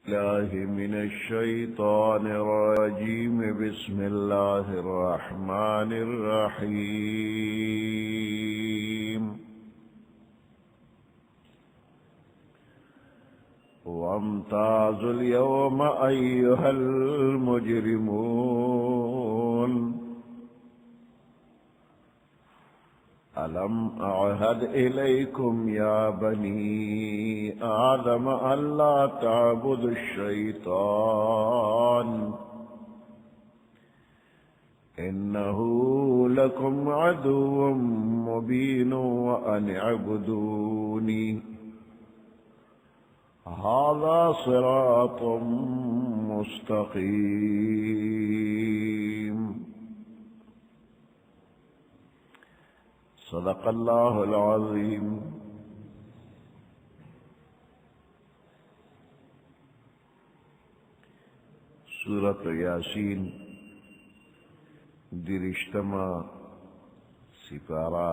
الله من الشيطان الرجيم. بسم الله الرحمن الرحيم. وامتازوا اليوم أيها المجرمون ألم أعهد إليكم يا بني آدم ألا تعبدوا الشيطان إنه لكم عدو مبين وأن اعبدوني هذا صراط مستقيم. صدق الله العظيم. سورة یاسین درشتما سپارہ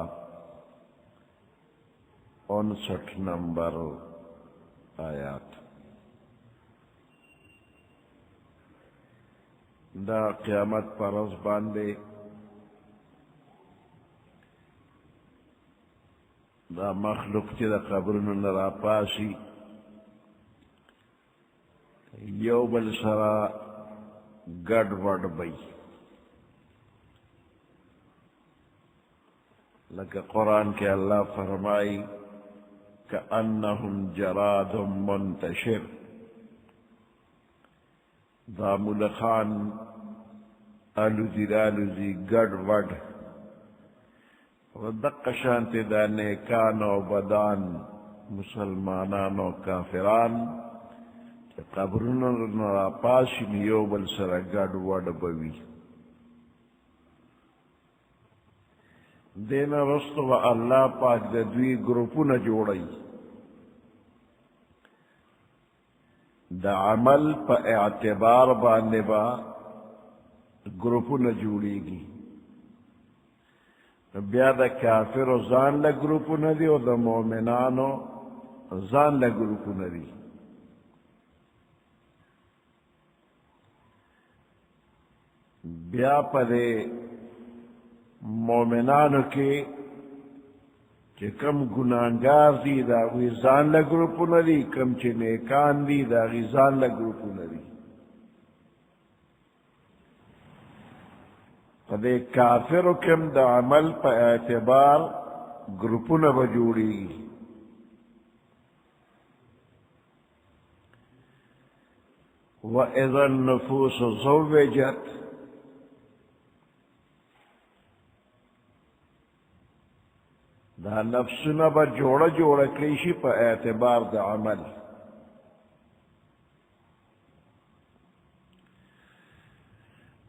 59 نمبر آیات. دا قیامت پر روز باندے دا مخلوق چی دا قبرن نرا پاسی یو بل سرا گڑ وڑ بئی، لکہ قرآن کے اللہ فرمائی کأنہم جراد منتشر. دا ملخان الوزی گڑ وڑ ودق شانت دا نیکان و بدان مسلمانان و کافران قبرن را پاسی نیو بل سر گڑ وڑ بوی. دین رست و اللہ پاک دا دوی گروپون جوڑی، دا عمل پا اعتبار باندے با گروپون جوڑی گی. بیا دا کافر و زان لا گروپون دی و دا مومنانو زان لا گروپون دی. بیا پا دے مومنانو کے چی کم گناہگار دی دا غی زان لا گروپون دی، کم چی نیکان دی دا غی زان لا گروپون دی. پا دے کافر کم دا عمل پا اعتبار گروپون بجوڑی گی. وَإِذَا النُّفُوسُ زُوِّجَتْ، دا نفسنا با جوڑا جوڑا کلیشی پا اعتبار دا عمل.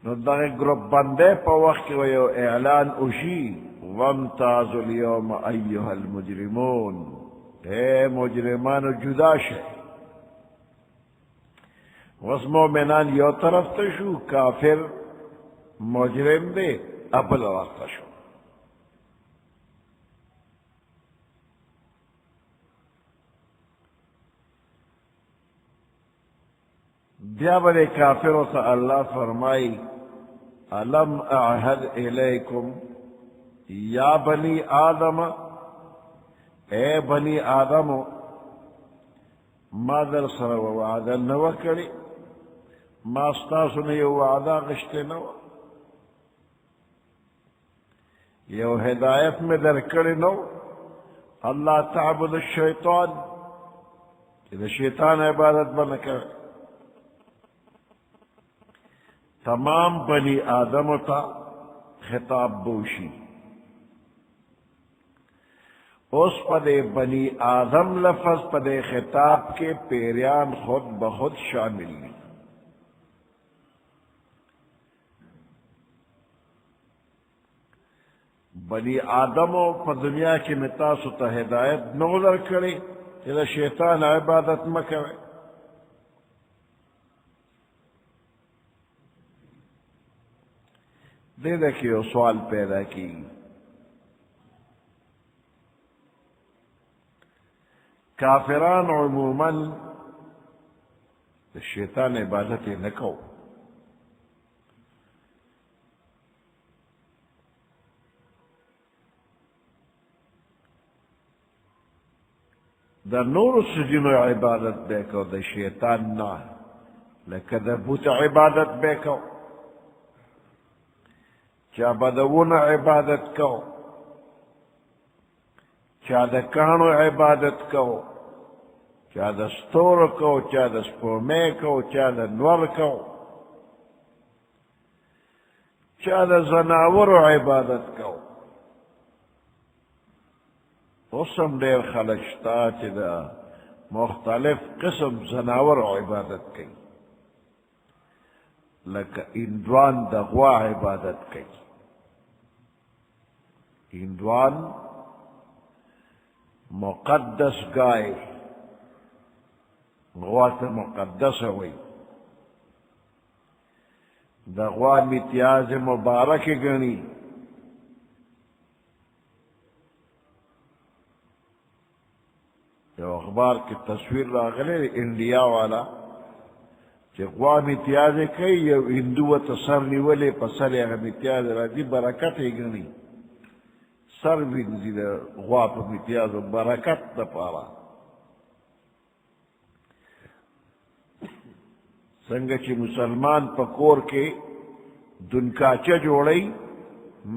نو دا گروپ بندے پا وقت ویو اعلان اشی وامتازوا اليوم ایها المجرمون، اے مجرمانو جدا شے. وس مومنان یو طرف تشو، کافر مجرم دے اپل وقت شو. بیا بلے کافروں سے اللہ فرمائی الم اعہد الیکم یا بنی آدم، اے بنی آدم ما در سر وعدہ نو کری، ما استاسو نے یو وعدہ غشتے نو، یو ہدایت میں در کری نو اللہ تعبد الشیطان، کہ شیطان عبادت بنا کرے. تمام بنی آدم تا خطاب بوشی. اس پدے بنی آدم لفظ پدے خطاب کے پیریان خود بخود شامل لی. بنی آدمو پا دنیا کی متاسو تا ہدایت نغلر کرے کہ شیطان عبادت مکرے. دے دیکھئے سوال پیدا کی کافران عموماً شیطان عبادت نہ کو دا نور سجنو عبادت بے کو دا شیطان نہ لکہ دا بوت عبادت بے کو چا بدون عبادت کو چا دا کانو عبادت کو چا دا ستور کو چا دا سپومے کو چا دا نور کو چا دا زناور عبادت کو اسم دیر خلقشتا چی دا مختلف قسم زناور عبادت کی لکہ اندوان دا غوا عبادت کی اندوان مقدس گائے غوا تا مقدس ہوئی دا غوا امتیاز مبارک گنی یو اخبار کی تصویر راغلے انڈیا والا چی غوا امتیاز کئی یو ہندو سر نیولے پا سر اغا امتیاز را دی برکت گنی سر بینزی دا غوا پا امتیاز و برکت دا پارا سنگا چی مسلمان پا کور کے دنکاچہ جوڑی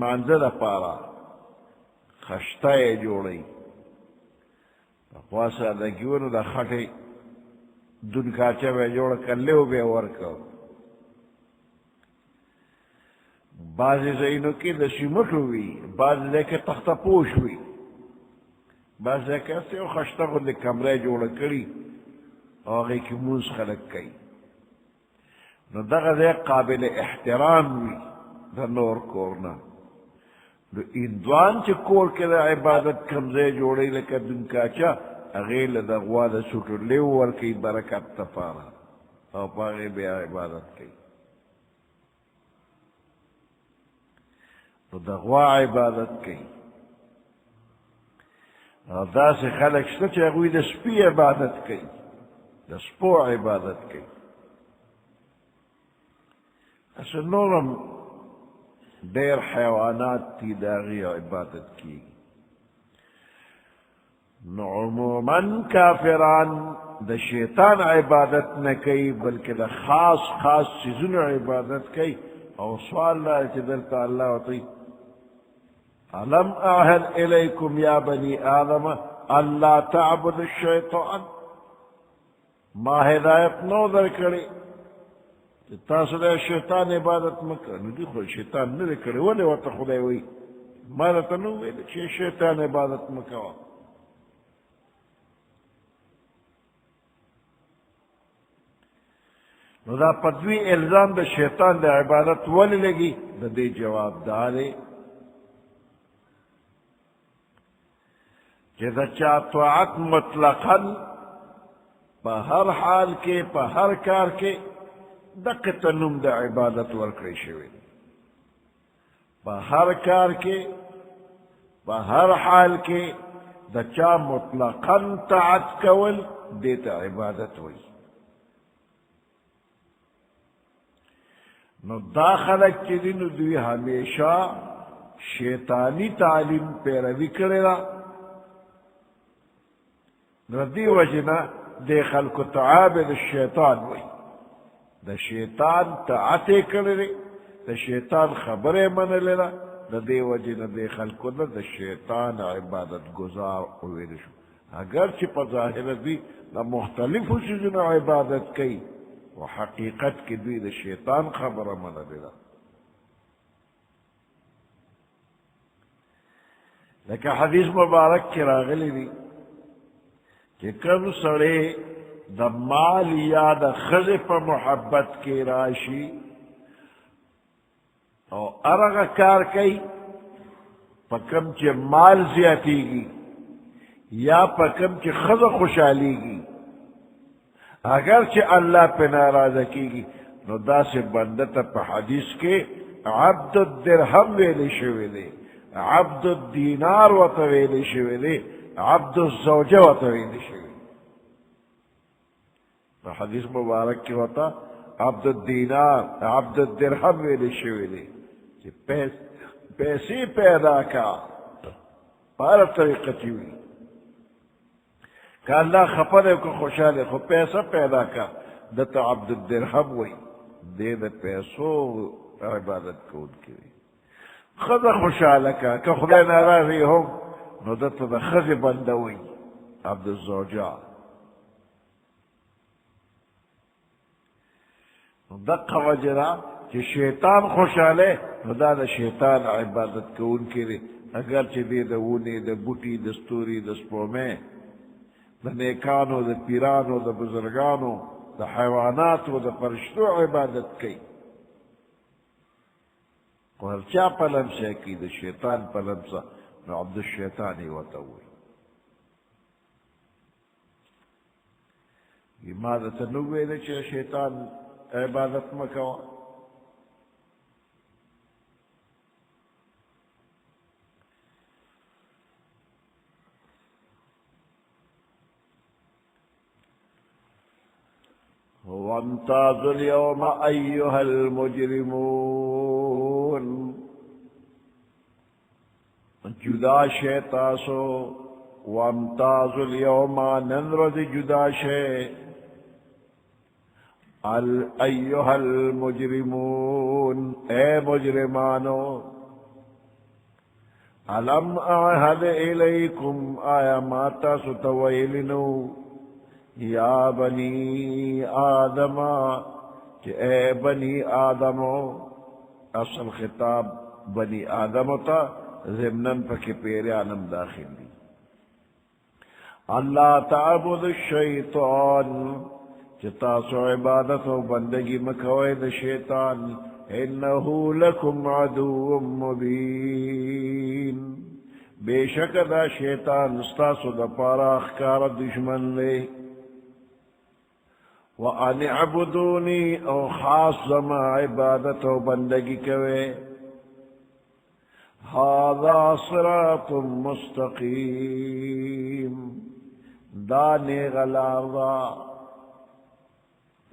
مانزد پارا خشتہ جوڑی خواسا دا کیونو دا خٹے دنکاچہ بے جوڑ کر لیو بے ورکو بعضی زینو کی دا سیمٹ ہوئی بعضی دیکھے تخت پوش ہوئی بعضی دیکھے اسے خشتہ کو دے کمرے جوڑ کری آگئی کی مونس خلق کئی نو دغه دے قابل احترام وی دا نور کورنا نو اندوان چی کور کے دا عبادت کمزے جوڑی لکا دنکاچا اغیل دا غوا دا سوٹو لیو ورکی برکت تفارا او پاگے بیا عبادت کی نو دا غوا عبادت کی او دا سے خلق شتا چی اگوی دا سپی عبادت کی دا سپو عبادت کی ایسے نورم دیر حیوانات تی داغی عبادت کی نو عموماً کافران دا شیطان عبادت نہ کئی بلکہ دا خاص خاص چیزن عبادت کئی او سوال اللہ چی دلتا اللہ وطی علم اعہد الیکم یا بنی آدم اللہ تعبد الشیطان ما ہدایت نو در کری تاسو دا شیطان عبادت مکر نو دی خود شیطان ندر کری ولی وطا خدای وی مالتا نو ویلی چی شیطان عبادت مکر نو دا پدوی الزام دا شیطان دا عبادت ولی لگی دا دی جواب دارے کہ دا چا طاعت مطلقاً پا ہر حال کے پا ہر کار کے دقت نم دا عبادت ورکڑی شوی پا ہر کار کے پا ہر حال کے دا چا مطلقاً طاعت کول دیتا عبادت ہوئی نو دا خلق چی دی نو دوی ہمیشہ شیطانی تعلیم پیروی کرے را نو دی وجنا دے خلق تعابد الشیطان ہوئی دا شیطان طاعتے کرے دا شیطان خبرے من لینا دا دے وجنا دے خلق دا شیطان عبادت گزار ہوئے شو اگر چی پا ظاہر دی دا مختلف چیزن عبادت کئی و حقیقت کی دوی دا شیطان خبر من لینا لیکن حدیث مبارک کی راغلی دی کہ کم سڑے دا مال یا دا خز پا محبت کی راشی او ارغ کار کئی پا کم چی مال زیادی گی یا پا کم چی خز خوشحالی گی اگر چی اللہ پہ ناراض کی گی نو دا سے بندتا پا حدیث کے عبد الدرہم ویلے شویلے عبد الدینار وطویلے شویلے عبد الزوجہ وطویلے شویلے حدیث مبارک کی ہوتا عبد الدینار عبد الدرہم ویلی شویلی کہ پیسی پیدا کا پارا طریقہ چیوی کہ اللہ خپر کو خوشحال خو پیسہ پیدا کا دتا عبد الدرہم وی دے دے پیسو عبادت کو ان کی خد خوشحال کا کہ خدا ناراضی ہو نو دتا دا خز بندوی عبد الزوجہ دقا وجرا کہ شیطان خوشحالے خدا دا شیطان عبادت کو ان کی اگر چی دی دا اونی دا بوٹی دا ستوری دا سپومے دا نیکانو دا پیرانو دا بزرگانو دا حیواناتو دا فرشتو عبادت کی ورچا پلم سے کی دا شیطان پلم سا نو عبد الشیطانی وطوی یہ ماذا تنوے دا چی شیطان عبادت مکوا وامتازوا اليوم أيها المجرمون جدا شیطاسو وامتازوا اليوم ننرد جدا شیط ایها المجرمون اے مجرمانو علم اعہد الیکم آیا ماتا ستویلنو یا بنی آدم کہ اے بنی آدمو اصل خطاب بنی آدم تا ضمناً پکی پیرانم داخل دی اللہ تعبد الشیطان چتاسو عبادت و بندگی مکوئے دا شیطان انہو لکم عدو مبین بے شک دا شیطان استاسو دا پارا اخکار دشمن لے وَأَنِ اعْبُدُونِي او خاص زما عبادت و بندگی کوئے هَذَا صِرَاطٌ مُسْتَقِيم دانے غلارا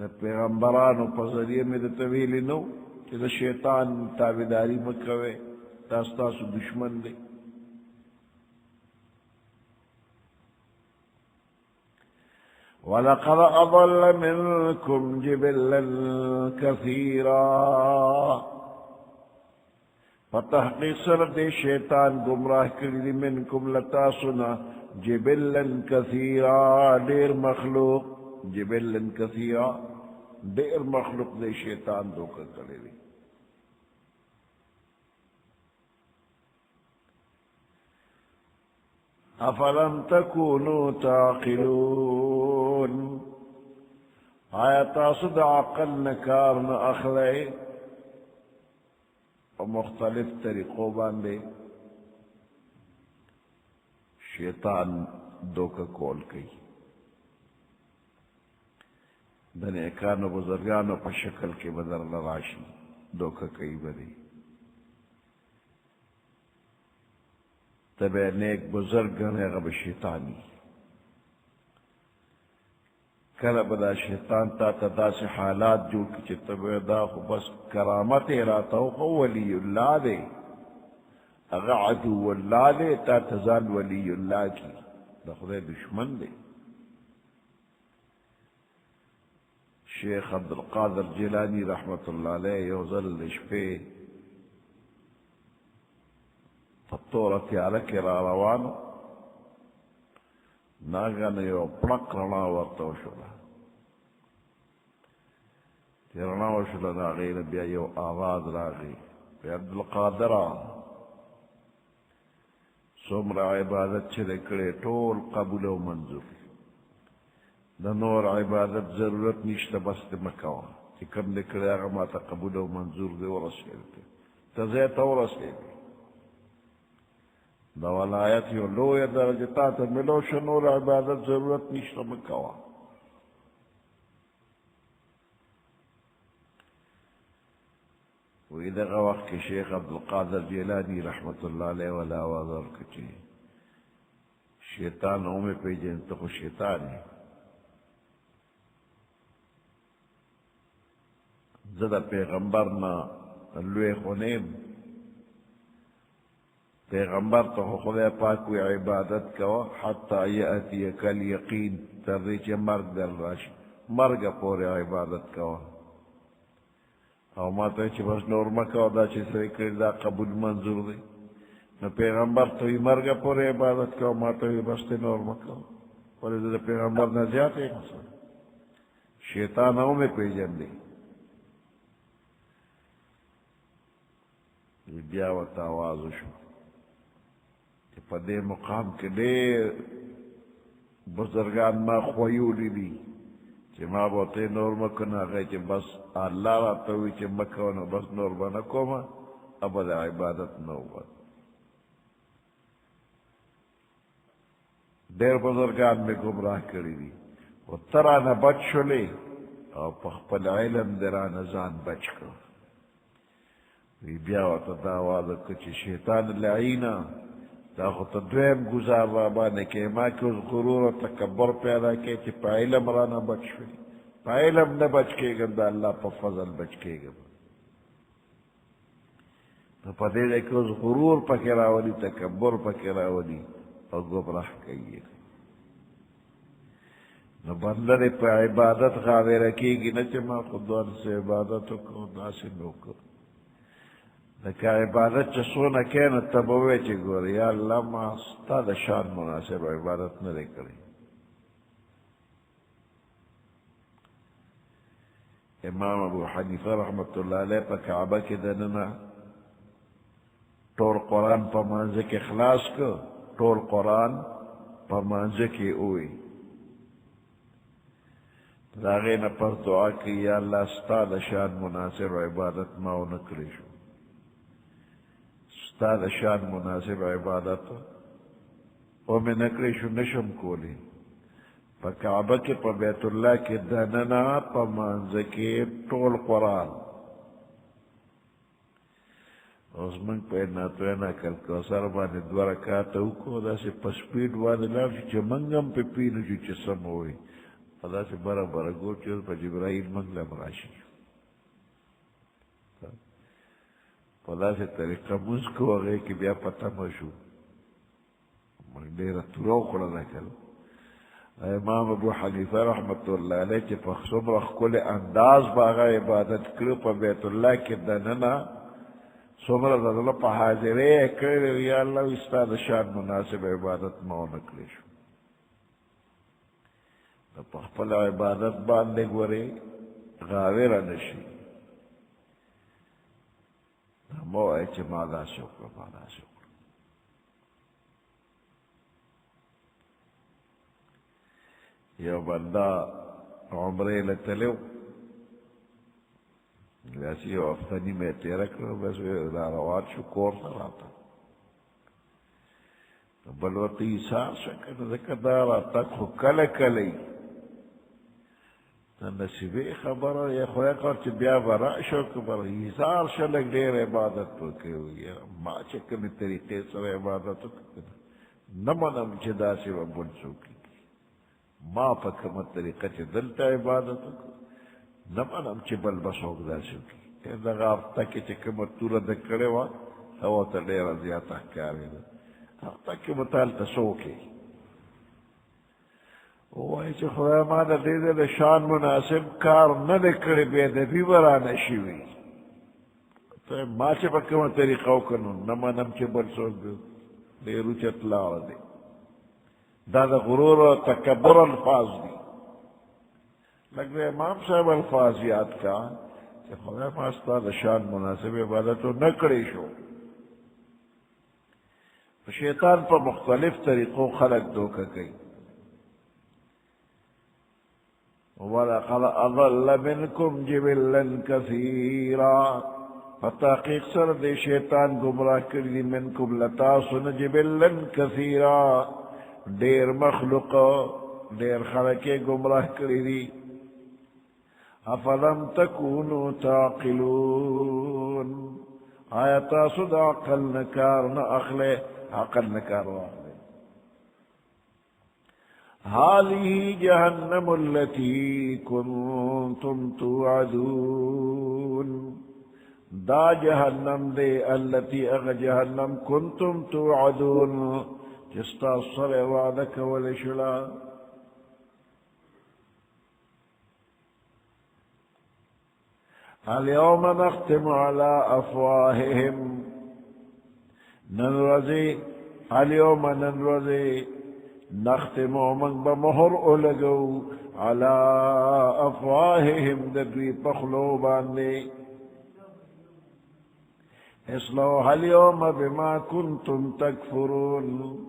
پیغمبرانو پر ذریعے میں دا طویلی نو کہ دا شیطان تابداری مکوے تاستاسو دشمن دے وَلَقَدْ أَضَلَّ مِنْكُمْ جِبِلًّا كَثِيرًا فتحقیق سر دے شیطان گمراہ کردی منکم لتاسنا جبلًا كثيرا دیر مخلوق جبلًا كثيرا دیر مخلوق دے شیطان دھوکہ کرے دی افلم تکونوا تعقلون آیا تاسو دا عقل نکار نہ اخلے اور مختلف طریقوں باندے شیطان دھوکہ کول کئی دنیکانو بزرگانو پا شکل کے بدر لراشی دھوکہ کئی بدی تبے نیک بزرگ غب شیطانی کل بدا شیطان تا تدا سے حالات جو کی تبے دا خو بس کرامت راتاو خو ولی اللہ دے اگا عدو اللہ دے تا تزان ولی اللہ کی دا خدای دشمن دے شیخ عبدالقادر جیلانی رحمت اللہ علیہ یوزل لشپے فطورت یارک را روانو ناگن یو پلک رنا ورطو شلا تی رناو شلا ناغین بیا یو آواز راغی بی عبدالقادر سمر عبادت چلکڑے طول قبول و منظور دا نور عبادت ضرورت نیشت بست مکوا تی کم دکڑے آگا ما تا قبول و منظور دے ورسیلتے تزیتا ورسیلتے دا ولایت یو لوی درجتا تا ملو شنور عبادت ضرورت نیشتا مکوا وی دغا وقت کی شیخ عبدالقادر جیلانی رحمت اللہ علیہ ولا وضر کچی شیطان اومی پی جنتا خو شیطان ہے زدہ پیغمبرنا لوے خونیم پیغمبر تو خدا پاک وی عبادت کوا حتی یأتیک الیقین تردیچ مرگ در راشی مرگ پوری عبادت کوا او ما تا چی بس نور مکو دا چی سری کردی دا قبول منظور دی نو پیغمبر توی مرگ پوری عبادت کوا ما توی بس نور مکو ولی دا پیغمبر نزیات ایک مسا شیطان او میں پیجن دی بیا و تاوازو شو کہ پدے مقام کے دیر بزرگان ما خویولی دی چی ما بوتے نور مکنا گئی چی بس اللہ را توی چی مکونا بس نور بنکو ما ابدا عبادت نو بد دیر بزرگان میں گمراہ کری دی و ترانا بچ شلے او پخپل علم درانا زان بچ کر وی بیاوتا داوازا کچی شیطان لعینا دا خود دویم گزار رابانے کہ ما کی اس غرور و تکبر پیدا کے چی پا علم رانا بچ شوی پا علم نہ بچ کے گا دا اللہ پا فضل بچ کے گا تو پا دیدے کہ اس غرور پا کراولی تکبر پا کراولی اور گمراہ کئیے نو بندر پا عبادت غاوے رکھے گی نا چی ما خودوان سے عبادتو کو ناسی نوکو لکہ عبادت چسونا کہنا تبوے چی گوری یا اللہ ما ستا دا شان مناسب عبادت نہ دے کری امام ابو حنیفہ رحمت اللہ علیہ پا کعبہ کی دننا ٹول قرآن پا منزے کے خلاص کو ٹول قرآن پا منزے کی اوئی داغین پر دعا کی یا اللہ ستا دا شان مناسب عبادت ماو نکری شو ستا دا شان مناسب عبادت او میں نکری شو نشم کولی پا کعبہ کے پا بیت اللہ کے دننا پا منزے کے ٹول قرآن اس منگ پہ ناتوینا کل کوثر بانے دورکاتا اوکو دا سے پسپیڈ بانے لافشی چا منگم پہ پینو جو چسم ہوئی پدا سے برا برا گو چوز پا جبرائیل منگلا مراشی پدا سے طریقہ موز کو آگئے کہ بیا پتہ مشو منگ دیرہ تراؤ کھڑا نکل امام ابو حنیفہ رحمت اللہ علیہ چی پخصم رخ کل انداز باغا عبادت کرو پا بیت اللہ کی دننا سمرہ دادلہ پا حاضرے کرے یا اللہ استاد شان مناسب عبادت ماو نکلے شو پخپل عبادت باندے گورے غاویر نشی مو ایچے مادا شکر مادا شکر یو بندہ عمرے لتلیو ویسی یو افتنی میں تیرک رو بس روات شو کور سراتا بلوتی ایسار شکر ذکر دارا تک خو کل کلی نصیبی خبر یا خویا کار چی بیا برا شو کبر ایزار شلک دیر عبادت تو کیو یا ما چکمی طریقے سر عبادت تو کنا نمانم چی داسی و بنسو کی ما پا کم طریقہ چی دلتا عبادت تو نمانم چی بل بسوک داسو کی دا غافتا کی چی کم تورا دکڑے وا او تا دیر زیادہ کاری دا غافتا کی مطالتا سوکی وہی چی خدا مانا دیدے دا شان مناسب کار نہ دکڑی بے دفی برا نشیوی تو ما چی پا کم طریقہ کنو نمانم چی بل سوک دیرو چتلا دے دا غرور و تکبر الفاظ دی لگ دے امام صاحب الفاظ یاد کا کہ خدا ماستا دا شان مناسب عبادتو نکڑی شو شیطان پر مختلف طریقوں خلق دھوکہ گئی وَلَقَدْ أَضَلَّ مِنْكُمْ جِبِلًّا كَثِيرًا فتحقیق سر دے شیطان گمراہ کردی منکم لتاسن جبلًا كثيرا دیر مخلوق دیر خلقے گمراہ کردی افلم تکونوا تعقلون آیا تاسو دا عقل نکار نا اخلے عقل نکار واخلے هذه جهنم التي كنتم توعدون دا جہنم دے التي اغ جہنم کنتم توعدون جستا سر وعدک ولشلا اليوم نختم على أفواههم ننرزي اليوم ننرزي نختم من بمهر أولغو على أفواههم دبي بخلوبان لي اصلوها اليوم بما كنتم تكفرون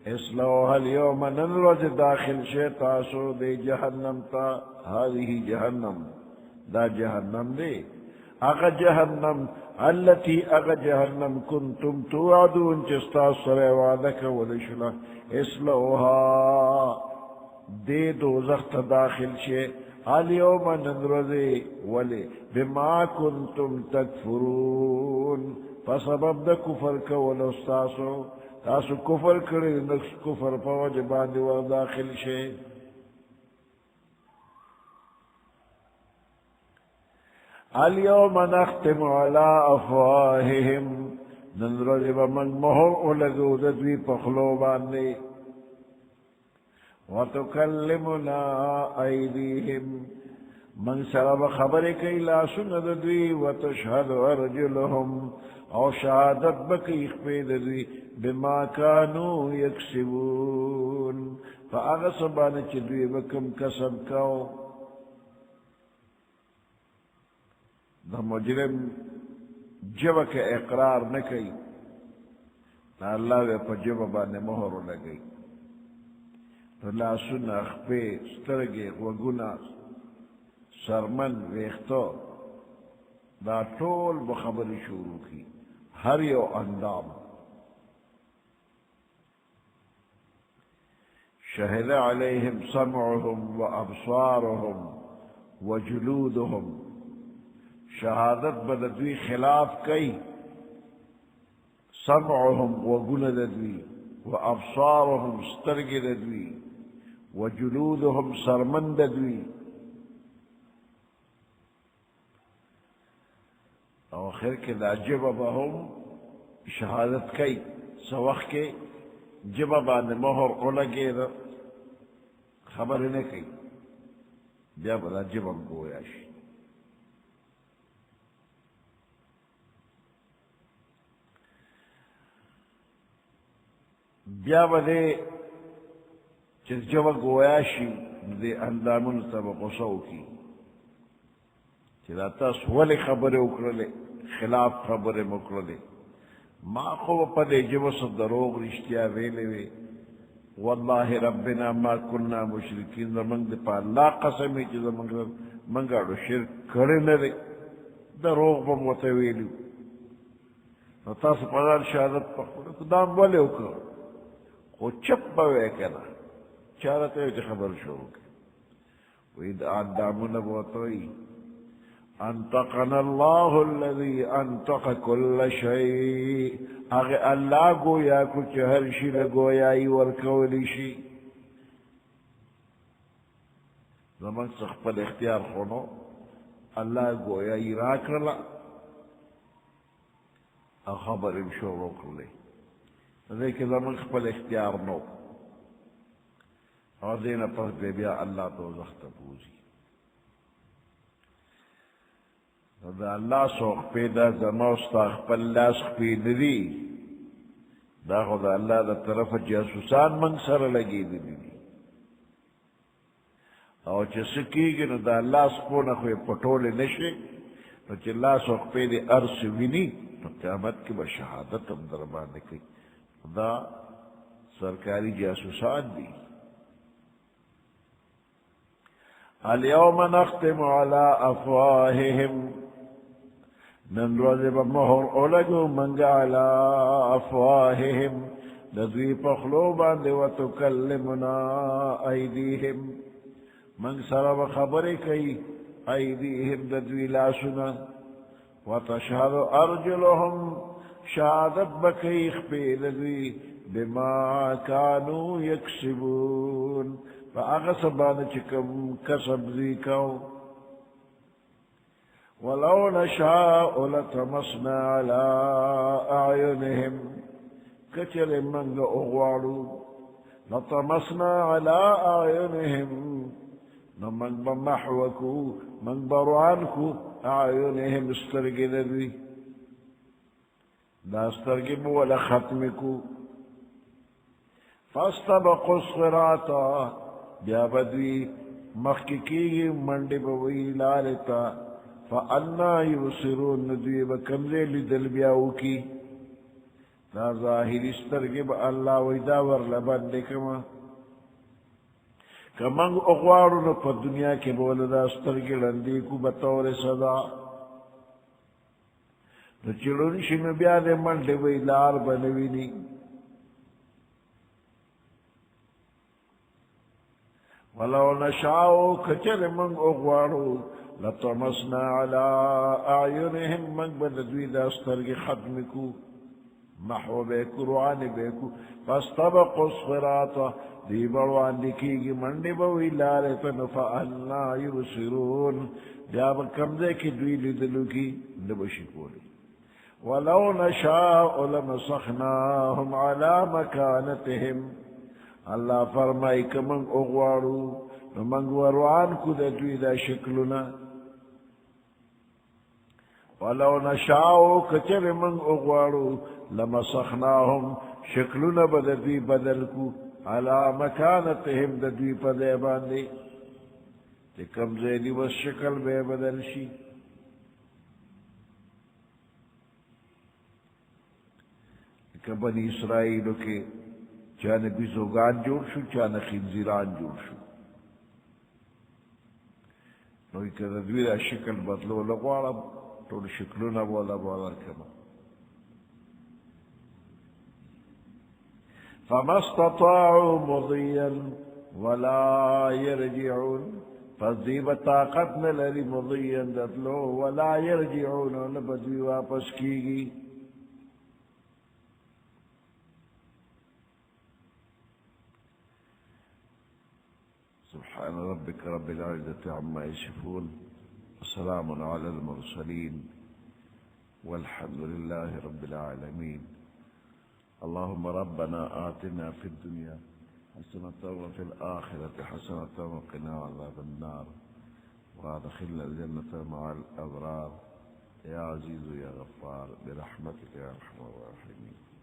اصلوها اليوم ننرزي داخل شيطاسو دي جهنم تا هذه جهنم دا جہنم دے اغا جہنم التي اغا جہنم کنتم توعدون چستا سر وعدک ولشلا اسلوها دے دوزخ داخل شے اليوم ننرزے ولی بما کنتم تکفرون فسبب دا کفر کولو ستاسو تاسو کفر کرے نقص کفر پوجبان دے داخل شے اليوم نختم على أفواههم ننرجب من مهر أولغو ددوي پخلوبان لي وتكلمنا أيديهم من سرب خبرك إلا سنددوي وتشهد أرجلهم أو شهادت بكي إخبي ددوي بما كانوا يكسبون فأغصبان چدوي بكم كسب كاو دا مجرم جب کے اقرار نہ کئی نہ اللہ وے پا جب بانے مہر لگئی تو لا سن اخپے سترگے وگنا سرمن ویختو دا طول بخبری شروع کی ہر یو اندام شہد علیہم سمعهم وابصارهم وجلودهم شہادت بددوی خلاف کئی سمعهم وگن ددوی وابصارهم سترگ ددوی وجلودهم سرمن ددوی او خیر کے دا جببهم شہادت کئی سوخ کے جببان مہر اولگے دا خبر نے کئی بیا بدا جبب گویاشی بیا بدے چیز جب گویاشی دے اندامن تب غصو کی چیزا تاس ولی خبر اکرلے خلاف خبر مکرلے ما خوب پدے جب سب دروغ رشتیا ویلے وے واللہ ربنا ما کننا مشرکین زمان دے پا اللہ قسمی چیزا منگاڑو شرک کرنے دے دروغ بم وطویلیو تاس پدار شہادت پکڑو دام ولی اکرلے وہ چپ بوے کنا چارتے ہوئے خبر شروع کی وید آدامون بوتوئی انتقنا اللہ الذي انتق كل شيء اگے اللہ گویا کچھ ہر شی لگویائی ورکولی شی زمان سخپل اختیار خونو اللہ گویائی راکرلا خبر شروع کرلے لیکن زمان خپل اختیار نو اور دینا پس بے بیا اللہ تو زخت پوزی دا اللہ سوخ پیدا زموستا خپل لاس خپی ندی دا خدا اللہ دا طرف جاسوسان من سر لگی دی او چه سکیگی نو دا اللہ سپونا خوی پٹولی نشی نو چه اللہ سوخ پیدا ارس وینی نو قیامت کی با شہادت ہم دربان نکی دا سرکاری جاسوسان دی اليوم نختم على افواههم ننرزب مہر اولگو منگا على افواههم ندوی پخلوبان دی وتکلمنا ایدیهم من سرب خبری کئی ایدیهم ندوی لاسنا وتشهد ارجلهم شہادت بکی اخپی ندوی بما كانوا يكسبون فأغسبان چکم کسب ذیکو ولو نشاء لطمسنا على أعينهم كتر من أغوارو لطمسنا على أعينهم من بمحوكو من برعنكو أعينهم استرقي ذبي لا استرقي ولا ختمكو فاستبقوا الصراطا بیا بدوی مخککی منڈی بوی لالتا فانا یبصرون ندوی بکمزے لدل بیاو کی دا ظاہری سترگی با اللہ ویدا ورلبند کما کمانگ اغوارو نا پا دنیا کے بولدا سترگی لندی کو بطور صدا نو چلونشی میں بیا دے منڈی بوی لار بنوینی ولو نشاء كتر من أغوارو لطمسنا على أعينهم من بدوي دا استرق ختمكو محو بيكو روان بيكو فاستبقوا الصراط دي بروان دكيگي من نبوي لارتن فأنا يبصرون جاب كم ذاك دوي لدلوكي نبشكولي ولو نشاء لمسخناهم على مكانتهم اللہ فرمائی کہ من اغوارو من وروان کو دا دوی دا شکلنا ولو نشاؤ کچر من اغوارو لمسخناهم شکلنا بدا دوی بدل کو علا مکانتهم دا دوی پدے باندے تے کم زیدی بس شکل بے بدل شی کہ بنی اسرائیلو کے چاہنے بیزوگان جوڑ شو چاہنے خنزیران جوڑ شو نوی که دوی دا شکل بدلو لگوارا طول شکلونا بولا کما فما استطاعوا مضيا ولا يرجعون فذيب طاقتنا لري مضيا دتلو ولا يرجعون ونبدوی واپس کیگی سبحان ربك رب العزة عما يصفون وسلام على المرسلين والحمد لله رب العالمين اللهم ربنا آتنا في الدنيا حسنة وفي الآخرة حسنة وقنا عذاب النار وادخلنا الجنة مع الأبرار يا عزيز يا غفار برحمتك يا أرحم الراحمين